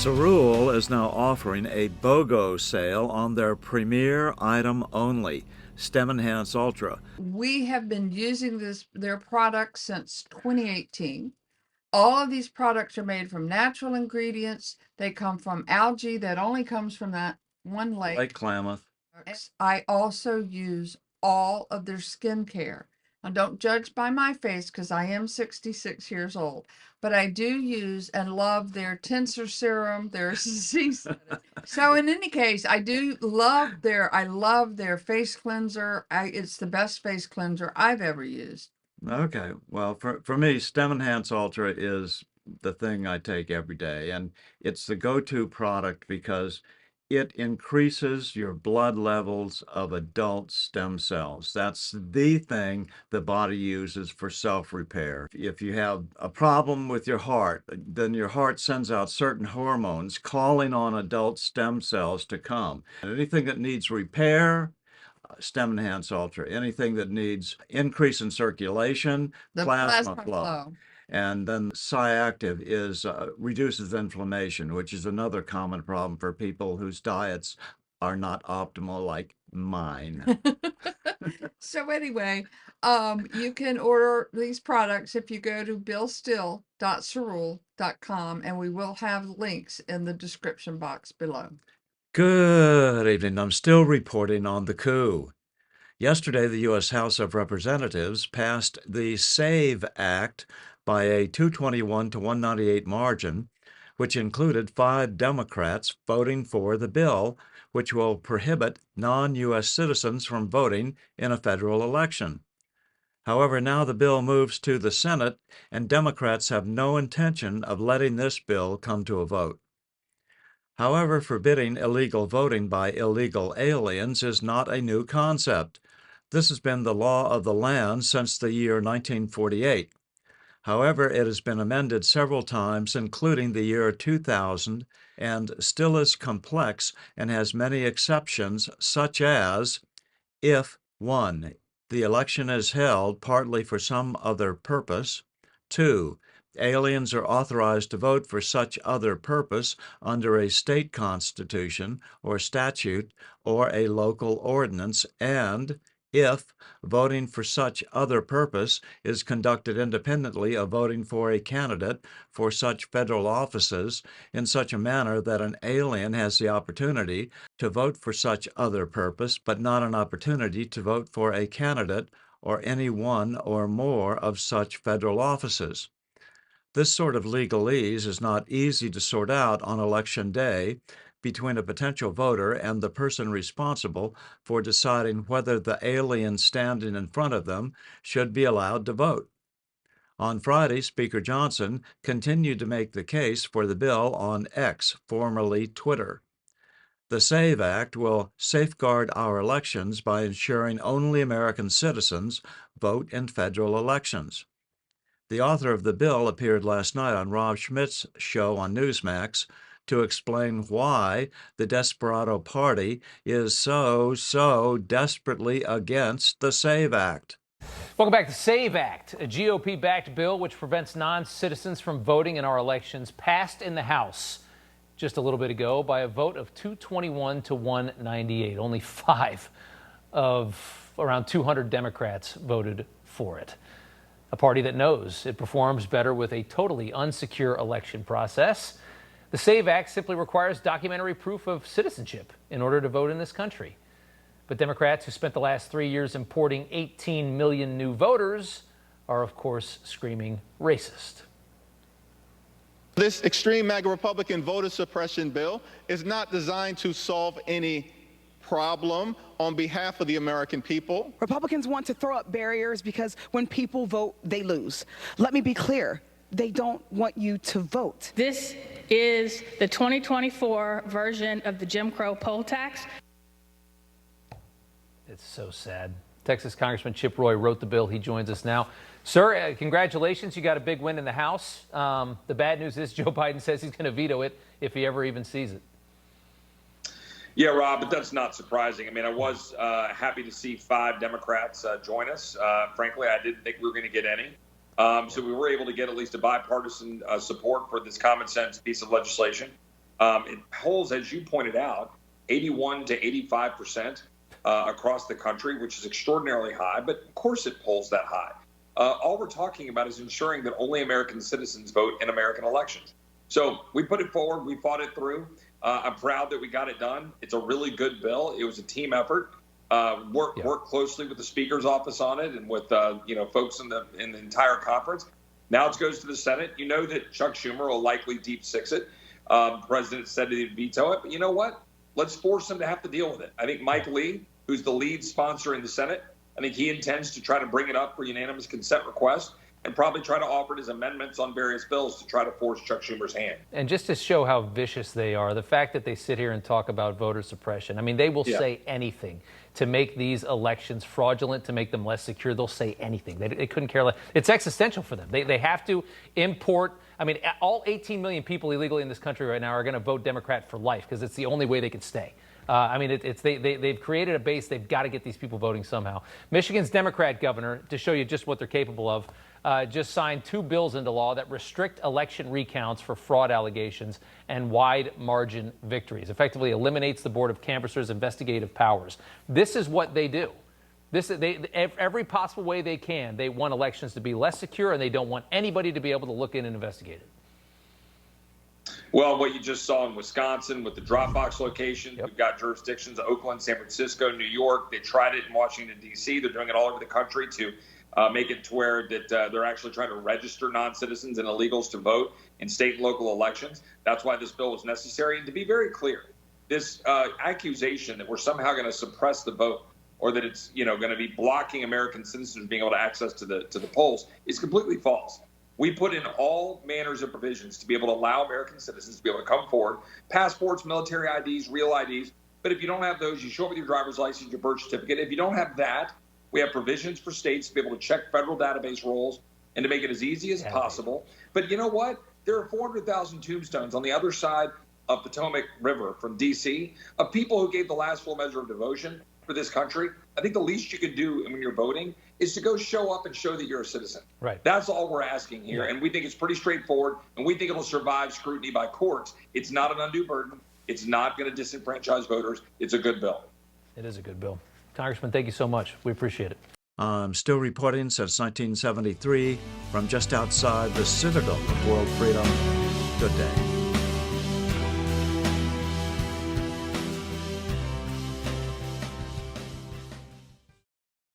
Cerule is now offering a BOGO sale on their premier item only, Stem Enhance Ultra. We have been using their products since 2018. All of these products are made from natural ingredients. They come from algae that only comes from that one lake. Lake Klamath. I also use all of their skincare. Now, don't judge by my face because I am 66 years old, but I do use and love their tensor serum, their season. So in any case, I love their face cleanser. It's the best face cleanser I've ever used. Okay, well, for me, Stem Enhance Ultra is the thing I take every day, and it's the go-to product because it increases your blood levels of adult stem cells. That's the thing the body uses for self-repair. If you have a problem with your heart, then your heart sends out certain hormones calling on adult stem cells to come. And anything that needs repair, Stem Enhance Ultra. Anything that needs increase in circulation, The plasma plasma flow. flow. And then Sciactive is reduces inflammation, which is another common problem for people whose diets are not optimal, like mine. So anyway, you can order these products if you go to billstill.cerule.com, and we will have links in the description box below. Good evening. I'm still reporting on the coup. Yesterday, the U.S. House of Representatives passed the SAVE Act by a 221 to 198 margin, which included 5 Democrats voting for the bill, which will prohibit non-U.S. citizens from voting in a federal election. However, now the bill moves to the Senate, and Democrats have no intention of letting this bill come to a vote. However, forbidding illegal voting by illegal aliens is not a new concept. This has been the law of the land since the year 1948. However, it has been amended several times, including the year 2000, and still is complex and has many exceptions, such as if 1. The election is held partly for some other purpose, 2. Aliens are authorized to vote for such other purpose under a state constitution or statute or a local ordinance, and if voting for such other purpose is conducted independently of voting for a candidate for such federal offices in such a manner that an alien has the opportunity to vote for such other purpose, but not an opportunity to vote for a candidate or any one or more of such federal offices. This sort of legalese is not easy to sort out on election day between a potential voter and the person responsible for deciding whether the alien standing in front of them should be allowed to vote. On Friday, Speaker Johnson continued to make the case for the bill on X, formerly Twitter. The SAVE Act will safeguard our elections by ensuring only American citizens vote in federal elections. The author of the bill appeared last night on Rob Schmidt's show on Newsmax to explain why the Desperado Party is so desperately against the SAVE Act. Welcome back to SAVE Act, a GOP-backed bill which prevents non-citizens from voting in our elections, passed in the House just a little bit ago by a vote of 221 to 198. Only 5 of around 200 Democrats voted for it. A party that knows it performs better with a totally unsecure election process. The SAVE Act simply requires documentary proof of citizenship in order to vote in this country. But Democrats who spent the last 3 years importing 18 million new voters are, of course, screaming racist. This extreme MAGA Republican voter suppression bill is not designed to solve any problem on behalf of the American people. Republicans want to throw up barriers because when people vote, they lose. Let me be clear. They don't want you to vote. This is the 2024 version of the Jim Crow poll tax. It's so sad. Texas Congressman Chip Roy wrote the bill. He joins us now. Sir, congratulations. You got a big win in the House. The bad news is Joe Biden says he's going to veto it if he ever even sees it. Yeah, Rob, but that's not surprising. I mean, I was happy to see 5 Democrats join us. Frankly, I didn't think we were going to get any. So we were able to get at least a bipartisan support for this common sense piece of legislation. It polls, as you pointed out, 81 to 85% across the country, which is extraordinarily high. But of course, it polls that high. All we're talking about is ensuring that only American citizens vote in American elections. So we put it forward. We fought it through. I'm proud that we got it done. It's a really good bill. It was a team effort. Worked closely with the Speaker's office on it and with folks in the entire conference. Now it goes to the Senate. You know that Chuck Schumer will likely deep six it. The president said he'd veto it, but you know what? Let's force him to have to deal with it. I think Mike Lee, who's the lead sponsor in the Senate, I think he intends to try to bring it up for unanimous consent request and probably try to offer it as amendments on various bills to try to force Chuck Schumer's hand. And just to show how vicious they are, the fact that they sit here and talk about voter suppression, I mean, they will say anything to make these elections fraudulent, to make them less secure. They'll say anything. They couldn't care less. It's existential for them. They have to import. I mean, all 18 million people illegally in this country right now are going to vote Democrat for life because it's the only way they can stay. I mean, they've created a base. They've got to get these people voting somehow. Michigan's Democrat governor, to show you just what they're capable of, just signed 2 bills into law that restrict election recounts for fraud allegations and wide margin victories. Effectively eliminates the Board of Canvassers' investigative powers. This is what they do. Every possible way they can, they want elections to be less secure, and they don't want anybody to be able to look in and investigate it. Well, what you just saw in Wisconsin with the Dropbox locations, we've got jurisdictions, Oakland, San Francisco, New York. They tried it in Washington, D.C. They're doing it all over the country to make it to where that they're actually trying to register non-citizens and illegals to vote in state and local elections. That's why this bill was necessary. And to be very clear, this accusation that we're somehow going to suppress the vote or that it's going to be blocking American citizens from being able to access to the polls is completely false. We put in all manners of provisions to be able to allow American citizens to be able to come forward, passports, military IDs, real IDs. But if you don't have those, you show up with your driver's license, your birth certificate. If you don't have that, we have provisions for states to be able to check federal database rolls and to make it as easy as possible. But you know what? There are 400,000 tombstones on the other side of Potomac River from D.C. of people who gave the last full measure of devotion for this country. I think the least you can do when you're voting is to go show up and show that you're a citizen. Right. That's all we're asking here. And we think it's pretty straightforward, and we think it'll survive scrutiny by courts. It's not an undue burden. It's not going to disenfranchise voters. It's a good bill. It is a good bill. Congressman, thank you so much. We appreciate it. I'm still reporting since 1973 from just outside the Citadel of World Freedom. Good day.